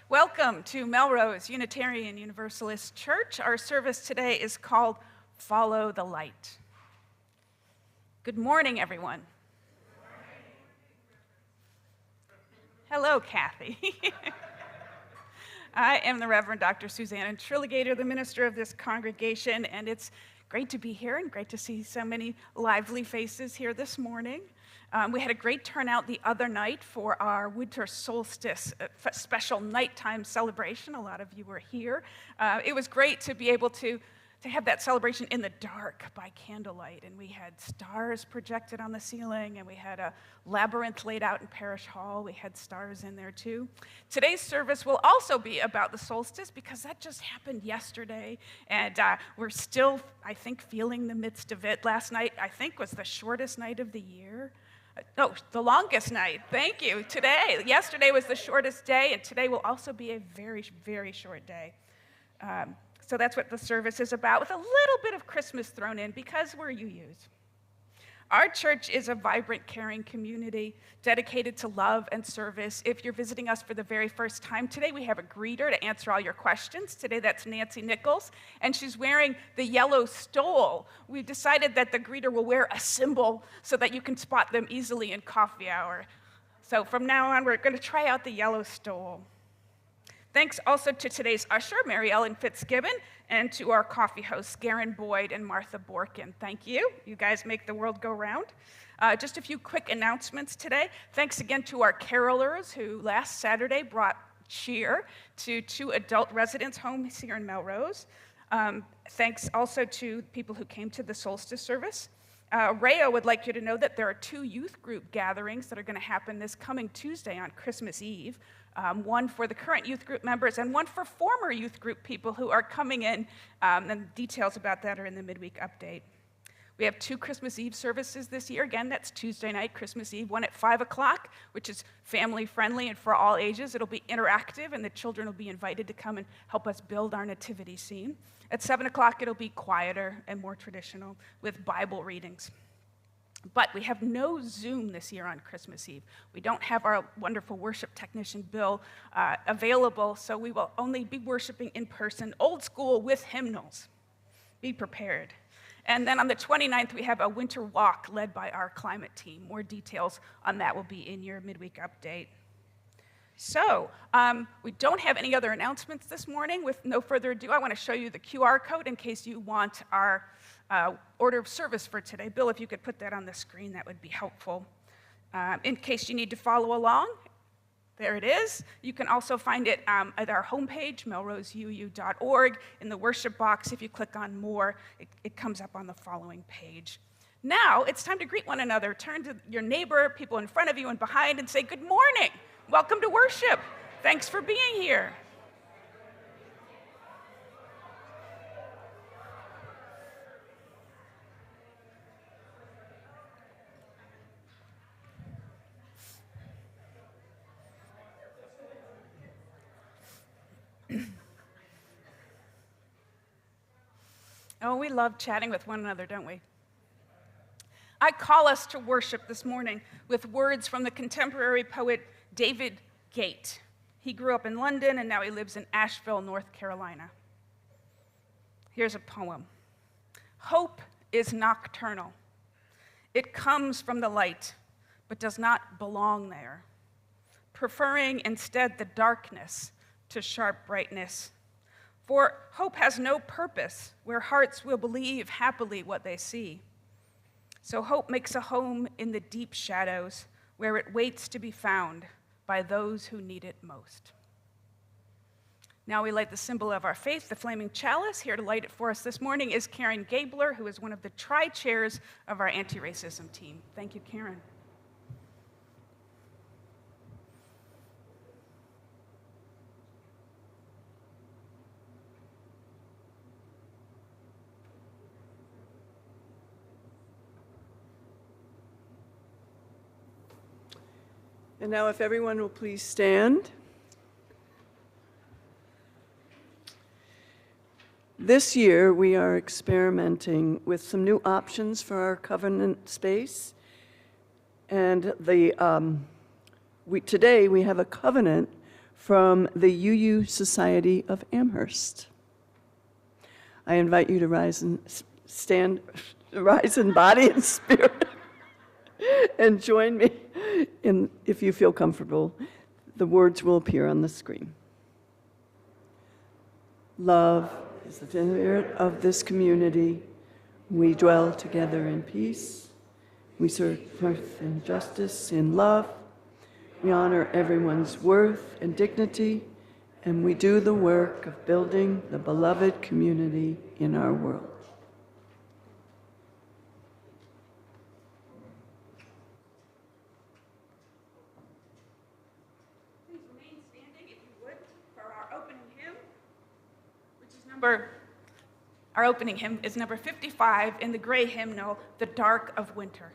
Welcome to Melrose Unitarian Universalist Church. Our service today is called Follow the Light. Good morning, everyone. Hello, Kathy. I am the Reverend Dr. Suzanne Trilligator, the minister of this congregation, and it's great to be here and great to see so many lively faces here this morning. We had a great turnout the other night for our winter solstice special nighttime celebration. A lot of you were here. It was great to be able to have that celebration in the dark by candlelight. And we had stars projected on the ceiling, and we had a labyrinth laid out in Parish Hall. We had stars in there too. Today's service will also be about the solstice because that just happened yesterday. And we're still, I think, feeling the midst of it. Last night, I think, was the shortest night of the year. No, the longest night. Thank you. Today. Yesterday was the shortest day, and today will also be a very, very short day. So that's what the service is about, with a little bit of Christmas thrown in because we're UUs. Our church is a vibrant, caring community dedicated to love and service. If you're visiting us for the very first time, today we have a greeter to answer all your questions. Today that's Nancy Nichols, and she's wearing the yellow stole. We decided that the greeter will wear a symbol so that you can spot them easily in coffee hour. So from now on, we're going to try out the yellow stole. Thanks also to today's usher, Mary Ellen Fitzgibbon, and to our coffee hosts, Garen Boyd and Martha Borkin. Thank you. You guys make the world go round. Just a few quick announcements today. Thanks again to our carolers who last Saturday brought cheer to 2 adult residence homes here in Melrose. Thanks also to people who came to the solstice service. Rhea would like you to know that there are 2 youth group gatherings that are going to happen this coming Tuesday on Christmas Eve. One for the current youth group members and one for former youth group people who are coming in, and details about that are in the midweek update. We have 2 Christmas Eve services this year. Again, that's Tuesday night, Christmas Eve, one at 5 o'clock, which is family friendly and for all ages. It'll be interactive, and the children will be invited to come and help us build our nativity scene. At 7 o'clock, it'll be quieter and more traditional with Bible readings. But we have no Zoom this year on Christmas Eve. We don't have our wonderful worship technician, Bill, available, so we will only be worshiping in person, old school with hymnals. Be prepared. And then on the 29th, we have a winter walk led by our climate team. More details on that will be in your midweek update. So we don't have any other announcements this morning. With no further ado, I want to show you the QR code in case you want our order of service for today. Bill, if you could put that on the screen, that would be helpful. In case you need to follow along, there it is. You can also find it at our homepage, melroseuu.org. In the worship box, if you click on more, it comes up on the following page. Now, it's time to greet one another. Turn to your neighbor, people in front of you and behind, and say, good morning. Welcome to worship. Thanks for being here. Oh, we love chatting with one another, don't we? I call us to worship this morning with words from the contemporary poet David Gate. He grew up in London and now he lives in Asheville, North Carolina. Here's a poem. Hope is nocturnal. It comes from the light, but does not belong there, preferring instead the darkness to sharp brightness. For hope has no purpose where hearts will believe happily what they see. So hope makes a home in the deep shadows where it waits to be found by those who need it most. Now we light the symbol of our faith, the flaming chalice. Here to light it for us this morning is Karen Gabler, who is one of the tri-chairs of our anti-racism team. Thank you, Karen. And now if everyone will please stand. This year we are experimenting with some new options for our covenant space. And today we have a covenant from the UU Society of Amherst. I invite you to rise in body and spirit and join me if you feel comfortable. The words will appear on the screen. Love is the spirit of this community. We dwell together in peace. We serve truth and justice in love. We honor everyone's worth and dignity, and we do the work of building the beloved community in our world. Our opening hymn is number 55 in the gray hymnal, The Dark of Winter.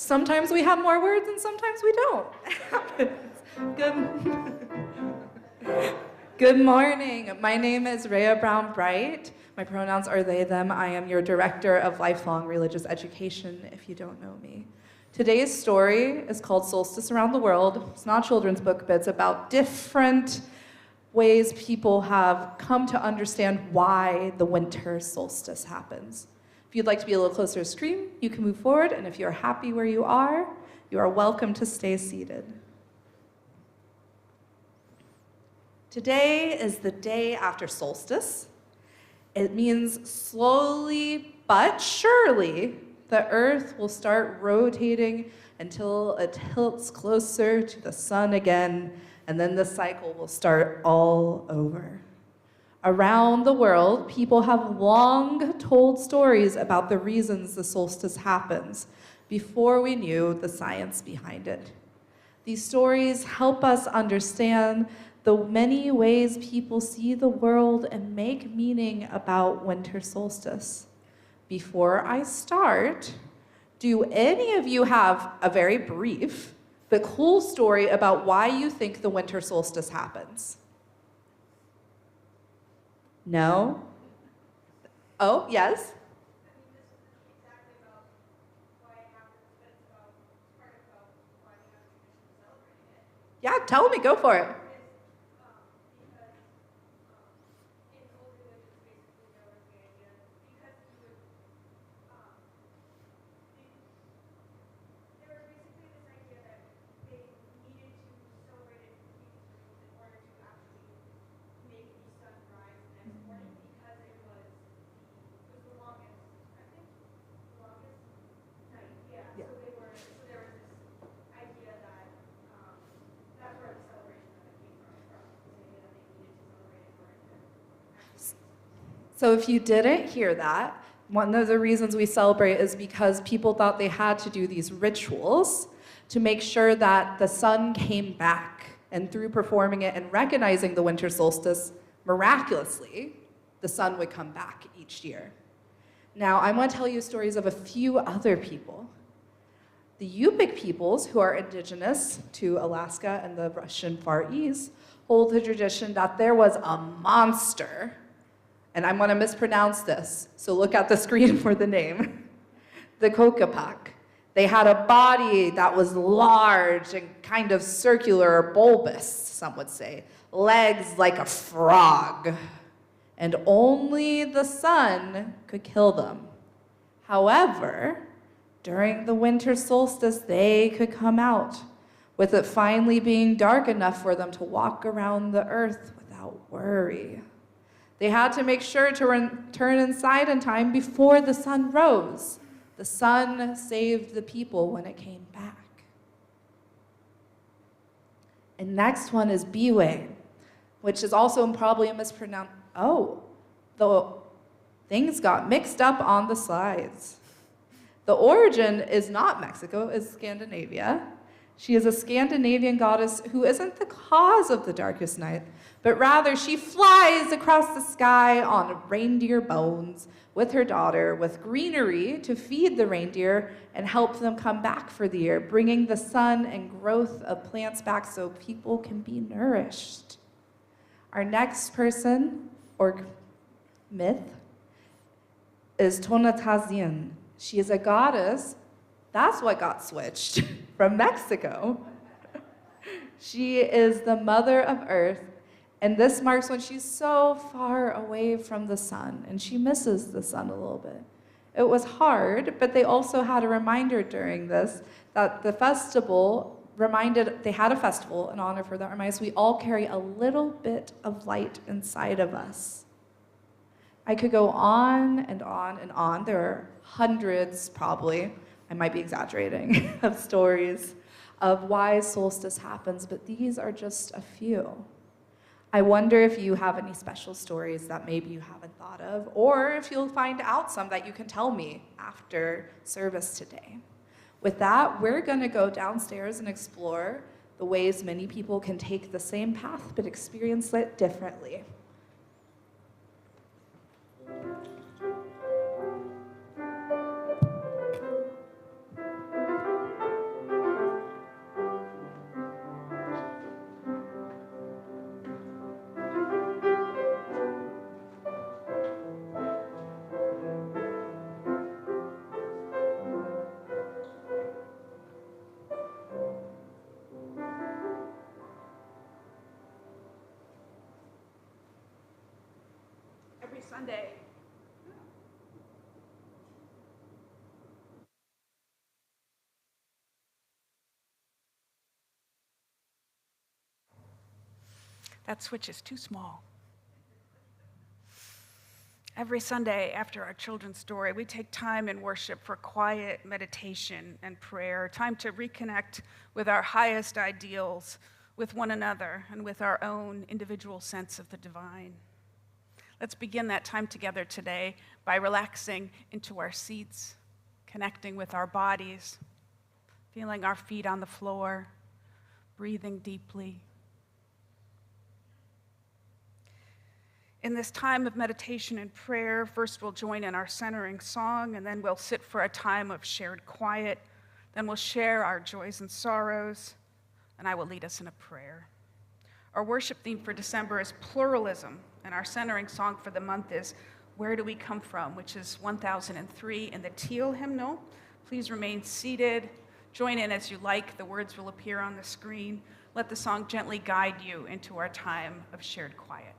Sometimes we have more words and sometimes we don't. It happens. Good morning. My name is Rhea Brown Bright. My pronouns are they, them. I am your Director of Lifelong Religious Education, if you don't know me. Today's story is called Solstice Around the World. It's not a children's book, but it's about different ways people have come to understand why the winter solstice happens. If you'd like to be a little closer to the screen, you can move forward, and if you're happy where you are welcome to stay seated. Today is the day after solstice. It means slowly but surely the Earth will start rotating until it tilts closer to the sun again, and then the cycle will start all over. Around the world, people have long told stories about the reasons the solstice happens before we knew the science behind it. These stories help us understand the many ways people see the world and make meaning about winter solstice. Before I start, do any of you have a very brief but cool story about why you think the winter solstice happens? No? Oh, yes? Yeah, tell me, go for it. So if you didn't hear that, one of the reasons we celebrate is because people thought they had to do these rituals to make sure that the sun came back. And through performing it and recognizing the winter solstice, miraculously, the sun would come back each year. Now, I want to tell you stories of a few other people. The Yupik peoples, who are indigenous to Alaska and the Russian Far East, hold the tradition that there was a monster, and I'm going to mispronounce this, so look at the screen for the name, the Kokapak. They had a body that was large and kind of circular or bulbous, some would say, legs like a frog, and only the sun could kill them. However, during the winter solstice, they could come out, with it finally being dark enough for them to walk around the earth without worry. They had to make sure to return inside in time before the sun rose. The sun saved the people when it came back. And next one is Biwe, which is also probably a mispronunciation. Oh, the things got mixed up on the slides. The origin is not Mexico, it's Scandinavia. She is a Scandinavian goddess who isn't the cause of the darkest night, but rather she flies across the sky on reindeer bones with her daughter, with greenery to feed the reindeer and help them come back for the year, bringing the sun and growth of plants back so people can be nourished. Our next person, or myth, is Tonatiuh. She is a goddess. That's what got switched from Mexico. She is the mother of Earth, and this marks when she's so far away from the sun, and she misses the sun a little bit. It was hard, but they also had a reminder during this that the festival they had a festival in honor for that reminds us we all carry a little bit of light inside of us. I could go on and on and on. There are hundreds, probably, I might be exaggerating, of stories of why solstice happens, but these are just a few. I wonder if you have any special stories that maybe you haven't thought of, or if you'll find out some that you can tell me after service today. With that, we're going to go downstairs and explore the ways many people can take the same path but experience it differently. Sunday. That switch is too small. Every Sunday after our children's story, we take time in worship for quiet meditation and prayer, time to reconnect with our highest ideals, with one another, and with our own individual sense of the divine. Let's begin that time together today by relaxing into our seats, connecting with our bodies, feeling our feet on the floor, breathing deeply. In this time of meditation and prayer, first we'll join in our centering song, and then we'll sit for a time of shared quiet. Then we'll share our joys and sorrows, and I will lead us in a prayer. Our worship theme for December is pluralism, and our centering song for the month is Where Do We Come From?, which is 1003 in the teal hymnal. Please remain seated. Join in as you like. The words will appear on the screen. Let the song gently guide you into our time of shared quiet.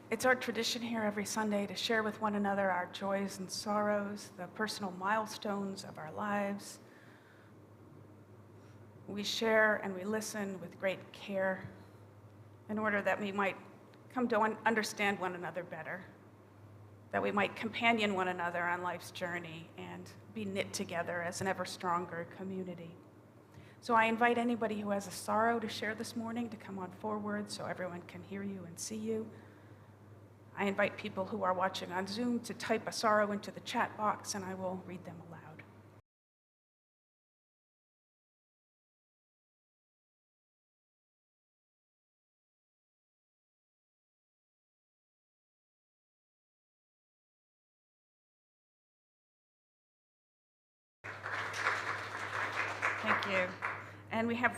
It's our tradition here every Sunday to share with one another our joys and sorrows, the personal milestones of our lives. We share and we listen with great care in order that we might come to understand one another better, that we might companion one another on life's journey and be knit together as an ever stronger community. So I invite anybody who has a sorrow to share this morning to come on forward so everyone can hear you and see you. I invite people who are watching on Zoom to type a sorrow into the chat box and I will read them aloud. Thank you. And we have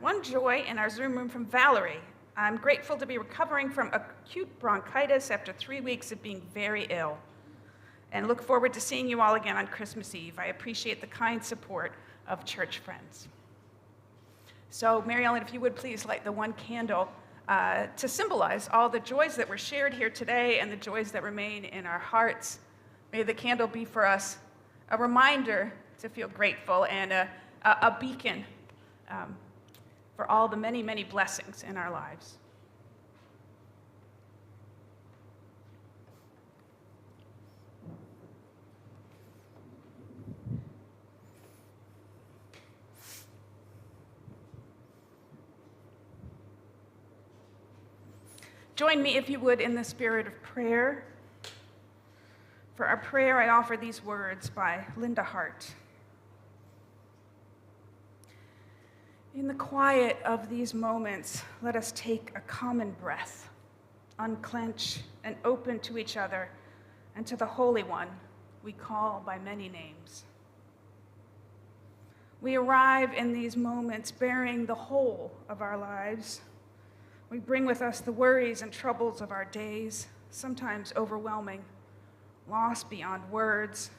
one joy in our Zoom room from Valerie. I'm grateful to be recovering from acute bronchitis after 3 weeks of being very ill, and look forward to seeing you all again on Christmas Eve. I appreciate the kind support of church friends. So, Mary Ellen, if you would please light the one candle to symbolize all the joys that were shared here today and the joys that remain in our hearts. May the candle be for us a reminder to feel grateful and a beacon for all the many, many blessings in our lives. Join me, if you would, in the spirit of prayer. For our prayer, I offer these words by Linda Hart. In the quiet of these moments, let us take a common breath, unclench and open to each other and to the Holy One we call by many names. We arrive in these moments bearing the whole of our lives. We bring with us the worries and troubles of our days, sometimes overwhelming, loss beyond words,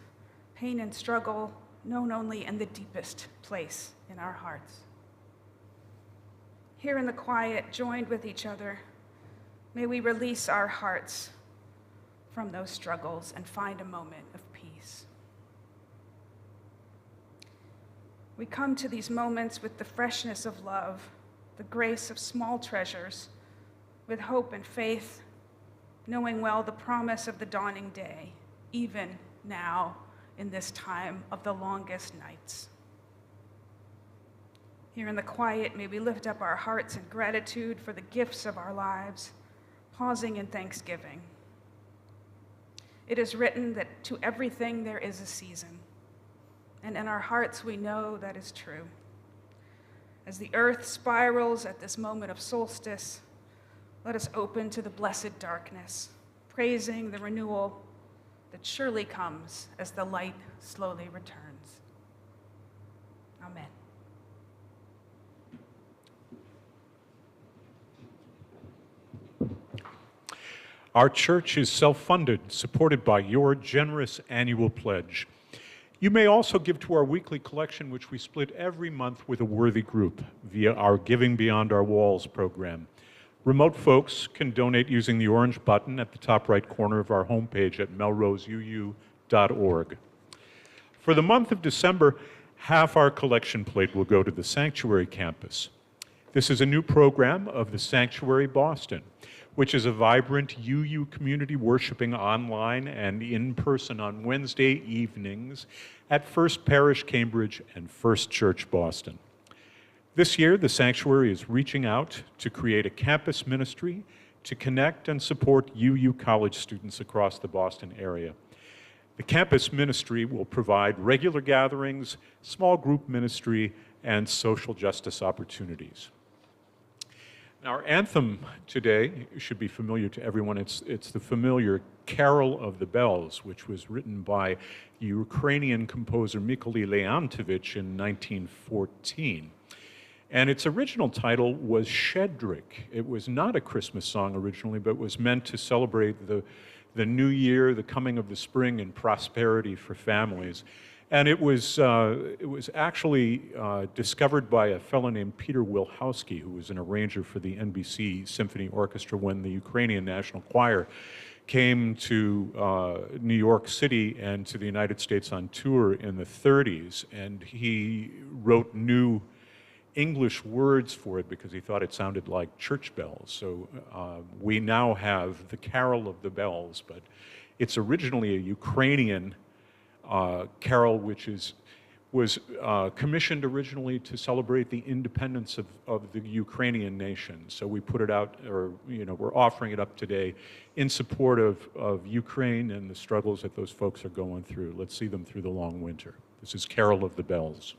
pain and struggle known only in the deepest place in our hearts. Here in the quiet, joined with each other, may we release our hearts from those struggles and find a moment of peace. We come to these moments with the freshness of love, the grace of small treasures, with hope and faith, knowing well the promise of the dawning day, even now in this time of the longest nights. Here in the quiet, may we lift up our hearts in gratitude for the gifts of our lives, pausing in thanksgiving. It is written that to everything there is a season, and in our hearts we know that is true. As the earth spirals at this moment of solstice, let us open to the blessed darkness, praising the renewal that surely comes as the light slowly returns. Amen. Our church is self-funded, supported by your generous annual pledge. You may also give to our weekly collection, which we split every month with a worthy group via our Giving Beyond Our Walls program. Remote folks can donate using the orange button at the top right corner of our homepage at melroseuu.org. For the month of December, half our collection plate will go to the Sanctuary campus. This is a new program of the Sanctuary Boston, which is a vibrant UU community worshiping online and in person on Wednesday evenings at First Parish Cambridge and First Church Boston. This year, the Sanctuary is reaching out to create a campus ministry to connect and support UU college students across the Boston area. The campus ministry will provide regular gatherings, small group ministry, and social justice opportunities. Now, our anthem today should be familiar to everyone. It's the familiar Carol of the Bells, which was written by Ukrainian composer Mikołaj Leontovich in 1914. And its original title was Shedrick. It was not a Christmas song originally, but was meant to celebrate the new year, the coming of the spring, and prosperity for families. And it was actually discovered by a fellow named Peter Wilhowsky, who was an arranger for the NBC Symphony Orchestra when the Ukrainian National Choir came to New York City and to the United States on tour in the 30s. And he wrote new English words for it because he thought it sounded like church bells. So we now have the Carol of the Bells, but it's originally a Ukrainian carol, which was commissioned originally to celebrate the independence of the Ukrainian nation. So we put it out, or we're offering it up today in support of Ukraine and the struggles that those folks are going through. Let's see them through the long winter. This is Carol of the Bells.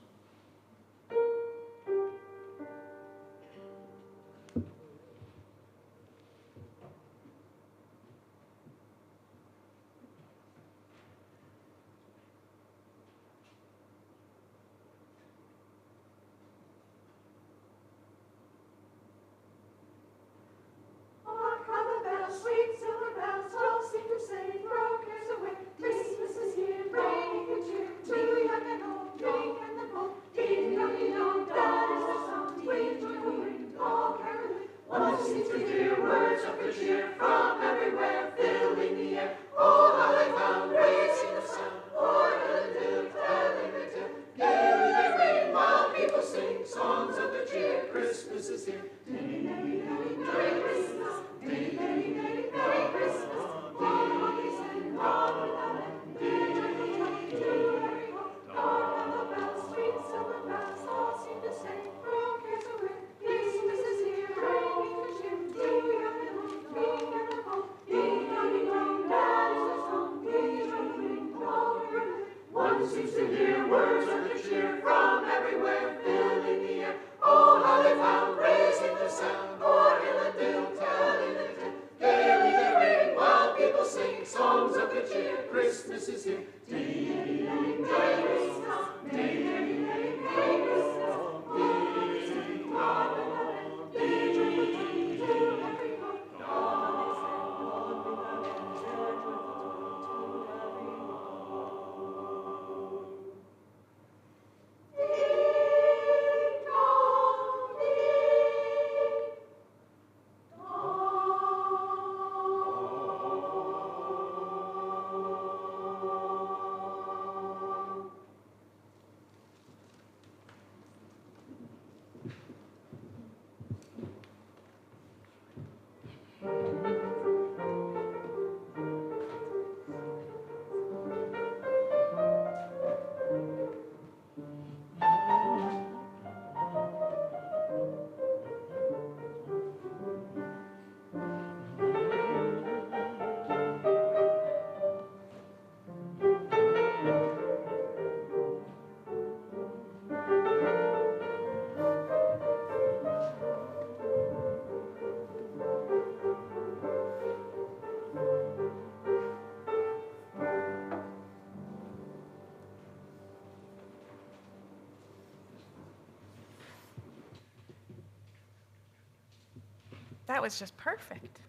That was just perfect.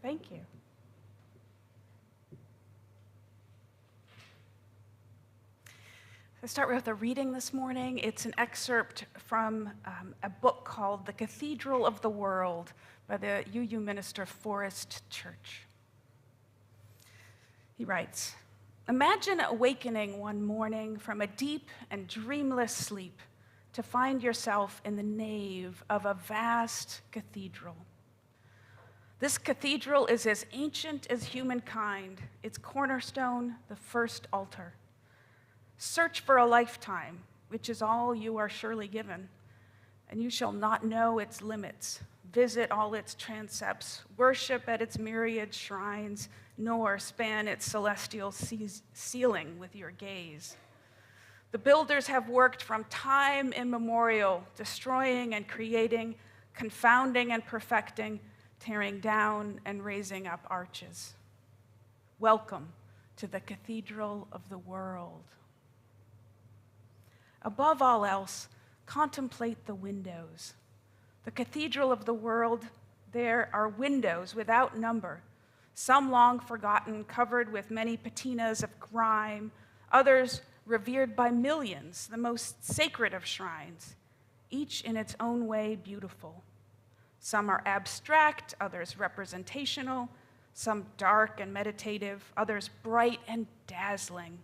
Thank you. I'll start with a reading this morning. It's an excerpt from a book called The Cathedral of the World by the UU minister Forrest Church. He writes, "Imagine awakening one morning from a deep and dreamless sleep to find yourself in the nave of a vast cathedral. This cathedral is as ancient as humankind, its cornerstone the first altar. Search for a lifetime, which is all you are surely given, and you shall not know its limits. Visit all its transepts, worship at its myriad shrines, nor span its celestial ceiling with your gaze. The builders have worked from time immemorial, destroying and creating, confounding and perfecting, tearing down and raising up arches. Welcome to the cathedral of the world. Above all else, contemplate the windows. The cathedral of the world, there are windows without number, some long forgotten, covered with many patinas of grime, others revered by millions, the most sacred of shrines, each in its own way beautiful. Some are abstract, others representational, some dark and meditative, others bright and dazzling.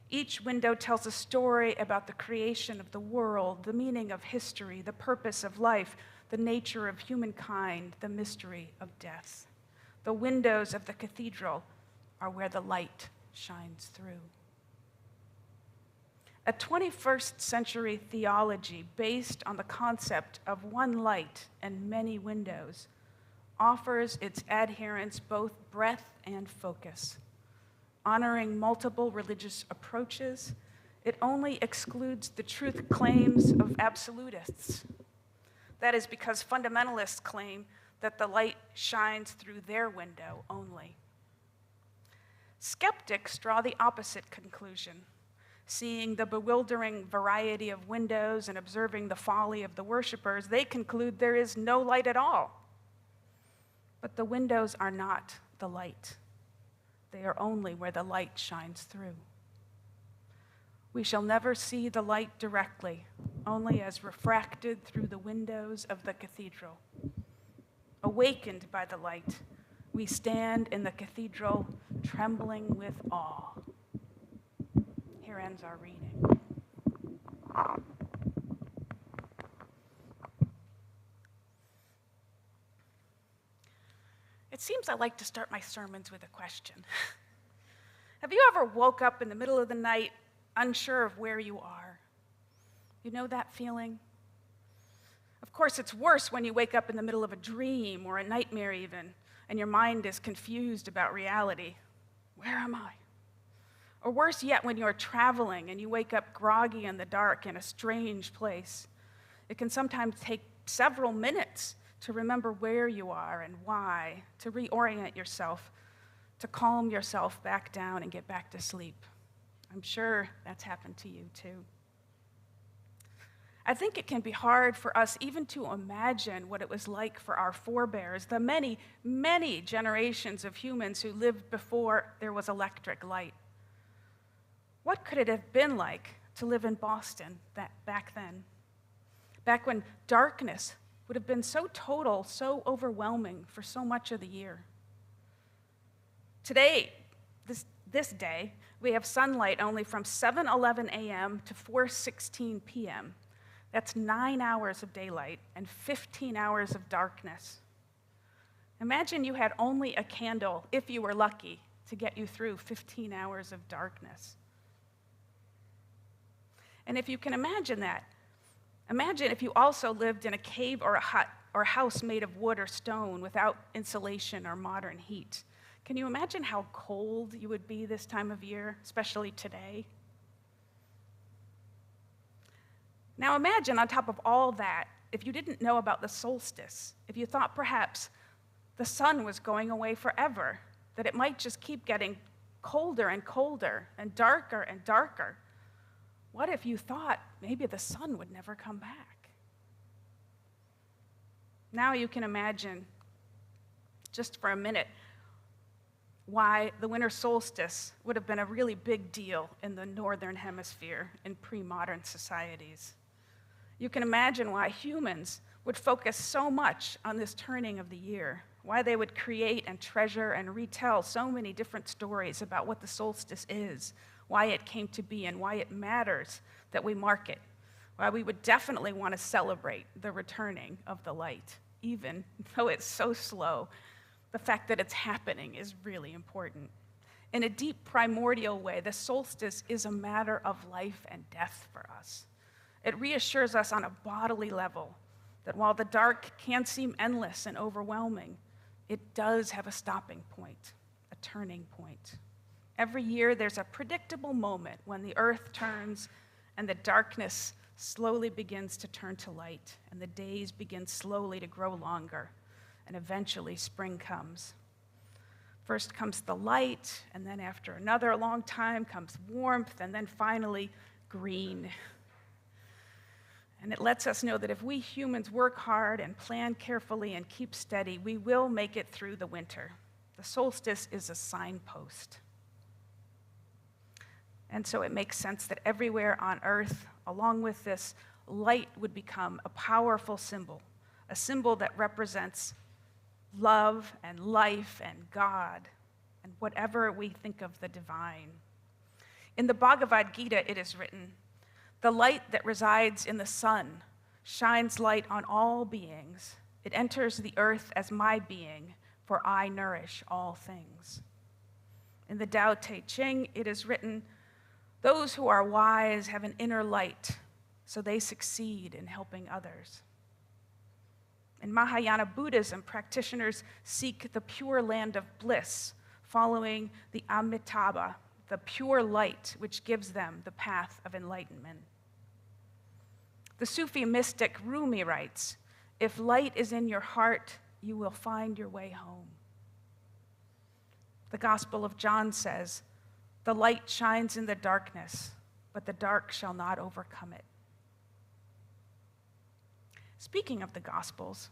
Each window tells a story about the creation of the world, the meaning of history, the purpose of life, the nature of humankind, the mystery of death. The windows of the cathedral are where the light shines through. A 21st century theology based on the concept of one light and many windows offers its adherents both breadth and focus. Honoring multiple religious approaches, it only excludes the truth claims of absolutists. That is because fundamentalists claim that the light shines through their window only. Skeptics draw the opposite conclusion. Seeing the bewildering variety of windows and observing the folly of the worshipers, they conclude there is no light at all. But the windows are not the light. They are only where the light shines through. We shall never see the light directly, only as refracted through the windows of the cathedral. Awakened by the light, we stand in the cathedral, trembling with awe. Here ends our reading. It seems I like to start my sermons with a question. Have you ever woke up in the middle of the night unsure of where you are? You know that feeling? Of course, it's worse when you wake up in the middle of a dream or a nightmare even, and your mind is confused about reality. Where am I? Or worse yet, when you're traveling and you wake up groggy in the dark in a strange place. It can sometimes take several minutes to remember where you are and why, to reorient yourself, to calm yourself back down and get back to sleep. I'm sure that's happened to you too. I think it can be hard for us even to imagine what it was like for our forebears, the many, many generations of humans who lived before there was electric light. What could it have been like to live in Boston back then? Back when darkness would have been so total, so overwhelming for so much of the year. Today, this day, we have sunlight only from 7:11 a.m. to 4:16 p.m. That's 9 hours of daylight and 15 hours of darkness. Imagine you had only a candle, if you were lucky, to get you through 15 hours of darkness. And if you can imagine that, imagine if you also lived in a cave or a hut or a house made of wood or stone without insulation or modern heat. Can you imagine how cold you would be this time of year, especially today? Now imagine on top of all that, if you didn't know about the solstice, if you thought perhaps the sun was going away forever, that it might just keep getting colder and colder and darker. What if you thought maybe the sun would never come back? Now you can imagine, just for a minute, why the winter solstice would have been a really big deal in the northern hemisphere in pre-modern societies. You can imagine why humans would focus so much on this turning of the year, why they would create and treasure and retell so many different stories about what the solstice is, why it came to be, and why it matters that we mark it, why we would definitely want to celebrate the returning of the light, even though it's so slow. The fact that it's happening is really important. In a deep primordial way, the solstice is a matter of life and death for us. It reassures us on a bodily level that while the dark can seem endless and overwhelming, it does have a stopping point, a turning point. Every year, there's a predictable moment when the earth turns and the darkness slowly begins to turn to light, and the days begin slowly to grow longer, and eventually spring comes. First comes the light, and then after another long time comes warmth, and then finally green. And it lets us know that if we humans work hard and plan carefully and keep steady, we will make it through the winter. The solstice is a signpost. And so it makes sense that everywhere on earth, along with this, light would become a powerful symbol, a symbol that represents love and life and God and whatever we think of the divine. In the Bhagavad Gita, it is written, "The light that resides in the sun shines light on all beings. It enters the earth as my being, for I nourish all things." In the Tao Te Ching, it is written, "Those who are wise have an inner light, so they succeed in helping others." In Mahayana Buddhism, practitioners seek the pure land of bliss, following the Amitabha, the pure light which gives them the path of enlightenment. The Sufi mystic Rumi writes, "If light is in your heart, you will find your way home." The Gospel of John says, "The light shines in the darkness, but the dark shall not overcome it." Speaking of the Gospels,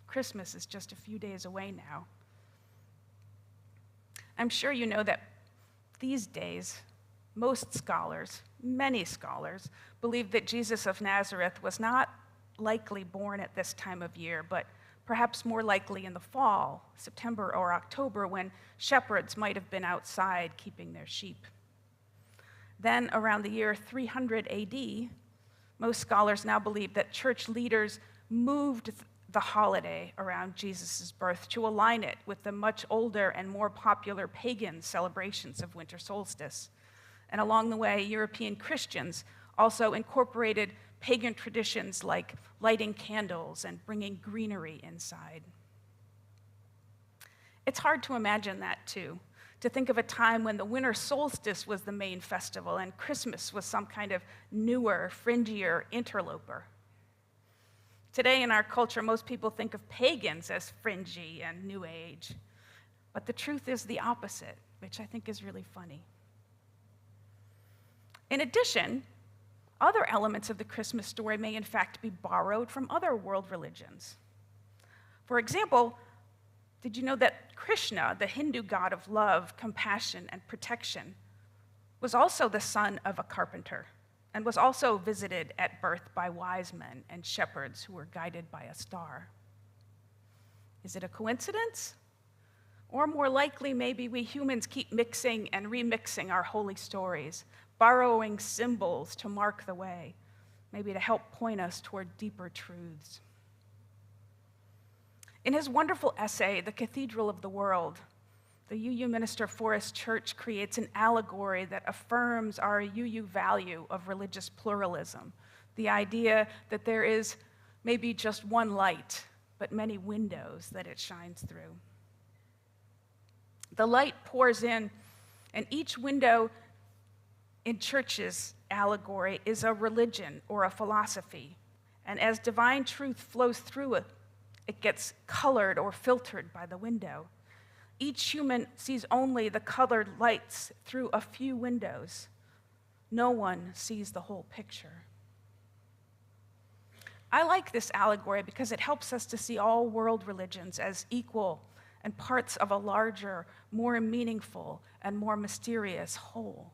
Christmas is just a few days away now. I'm sure you know that these days, most scholars, many scholars, believe that Jesus of Nazareth was not likely born at this time of year, but perhaps more likely in the fall, September or October, when shepherds might have been outside keeping their sheep. Then, around the year 300 AD, most scholars now believe that church leaders moved the holiday around Jesus' birth to align it with the much older and more popular pagan celebrations of winter solstice. And along the way, European Christians also incorporated pagan traditions like lighting candles and bringing greenery inside. It's hard to imagine that, too, to think of a time when the winter solstice was the main festival and Christmas was some kind of newer, fringier interloper. Today in our culture, most people think of pagans as fringy and new age, but the truth is the opposite, which I think is really funny. In addition, other elements of the Christmas story may in fact be borrowed from other world religions. For example, did you know that Krishna, the Hindu god of love, compassion, and protection, was also the son of a carpenter and was also visited at birth by wise men and shepherds who were guided by a star? Is it a coincidence? Or more likely, maybe we humans keep mixing and remixing our holy stories, borrowing symbols to mark the way, maybe to help point us toward deeper truths. In his wonderful essay, The Cathedral of the World, the UU minister Forrest Church creates an allegory that affirms our UU value of religious pluralism, the idea that there is maybe just one light, but many windows that it shines through. The light pours in, and each window in church's allegory is a religion or a philosophy. And as divine truth flows through it, it gets colored or filtered by the window. Each human sees only the colored lights through a few windows. No one sees the whole picture. I like this allegory because it helps us to see all world religions as equal and parts of a larger, more meaningful, and more mysterious whole.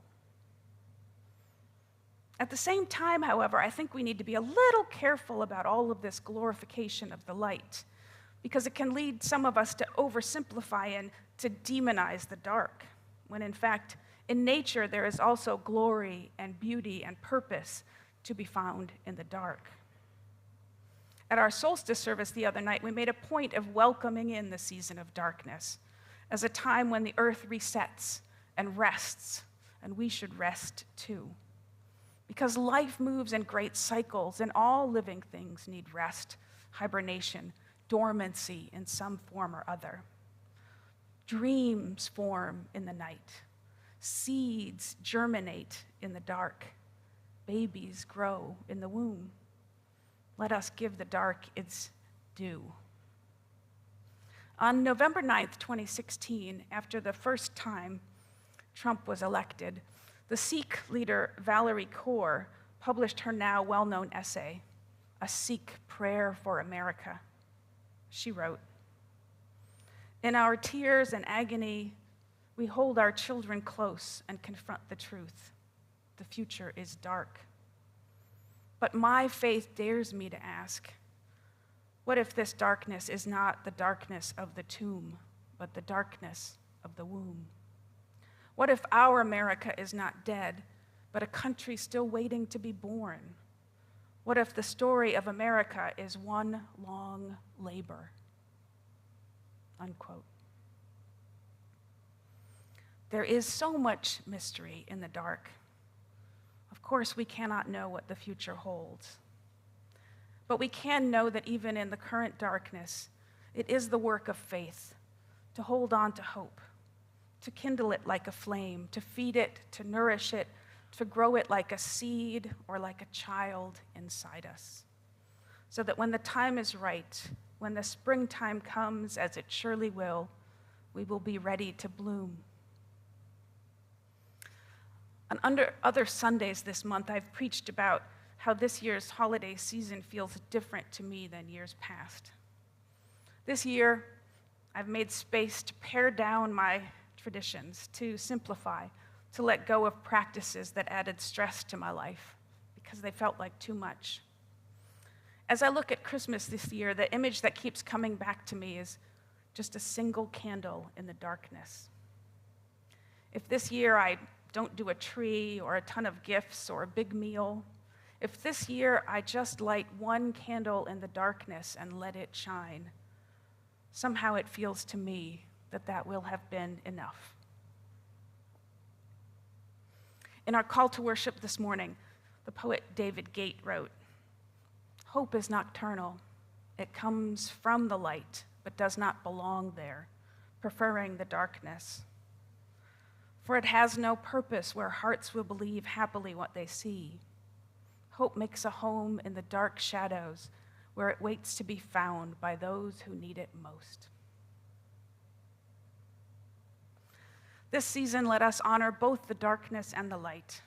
At the same time, however, I think we need to be a little careful about all of this glorification of the light, because it can lead some of us to oversimplify and to demonize the dark, when in fact, in nature, there is also glory and beauty and purpose to be found in the dark. At our solstice service the other night, we made a point of welcoming in the season of darkness as a time when the earth resets and rests, and we should rest too. Because life moves in great cycles, and all living things need rest, hibernation, dormancy in some form or other. Dreams form in the night. Seeds germinate in the dark. Babies grow in the womb. Let us give the dark its due. On November 9th, 2016, after the first time Trump was elected, the Sikh leader Valerie Kaur published her now well-known essay, A Sikh Prayer for America. She wrote, "In our tears and agony, we hold our children close and confront the truth. future is dark. But my faith dares me to ask, what if this darkness is not the darkness of the tomb, but the darkness of the womb? What if our America is not dead, but a country still waiting to be born? What if the story of America is one long labor? Unquote. There is so much mystery in the dark. Of course, we cannot know what the future holds. But we can know that even in the current darkness, it is the work of faith to hold on to hope, to kindle it like a flame, to feed it, to nourish it, to grow it like a seed or like a child inside us, so that when the time is right, when the springtime comes, as it surely will, we will be ready to bloom. On other Sundays this month, I've preached about how this year's holiday season feels different to me than years past. This year, I've made space to pare down my traditions, to simplify, to let go of practices that added stress to my life because they felt like too much. As I look at Christmas this year, the image that keeps coming back to me is just a single candle in the darkness. If this year I don't do a tree or a ton of gifts or a big meal, if this year I just light one candle in the darkness and let it shine, somehow it feels to me that that will have been enough. In our call to worship this morning, the poet David Gate wrote, "Hope is nocturnal. It comes from the light, but does not belong there, preferring the darkness. For it has no purpose where hearts will believe happily what they see. Hope makes a home in the dark shadows where it waits to be found by those who need it most." This season, let us honor both the darkness and the light.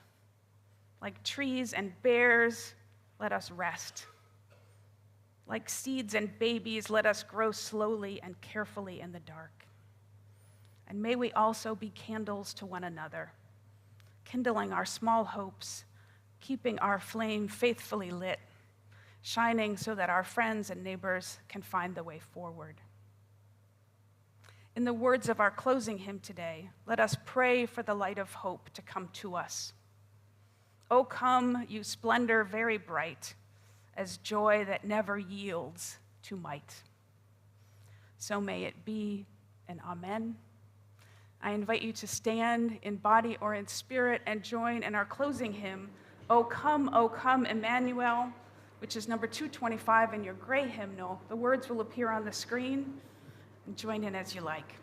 Like trees and bears, let us rest. Like seeds and babies, let us grow slowly and carefully in the dark. And may we also be candles to one another, kindling our small hopes, keeping our flame faithfully lit, shining so that our friends and neighbors can find the way forward. In the words of our closing hymn today, let us pray for the light of hope to come to us. O come, you splendor very bright, as joy that never yields to might. So may it be, and amen. I invite you to stand in body or in spirit and join in our closing hymn, O come, Emmanuel, which is number 225 in your gray hymnal. The words will appear on the screen, and join in as you like.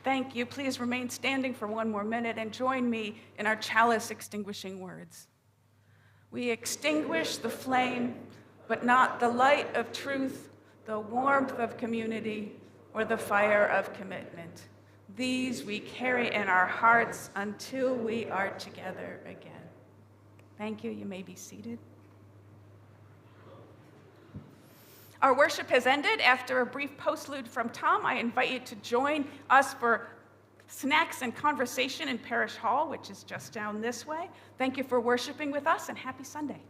Thank you. Please remain standing for one more minute and join me in our chalice extinguishing words. We extinguish the flame, but not the light of truth, the warmth of community, or the fire of commitment. These we carry in our hearts until we are together again. Thank you. You may be seated. Our worship has ended. After a brief postlude from Tom, I invite you to join us for snacks and conversation in Parish Hall, which is just down this way. Thank you for worshiping with us, and happy Sunday.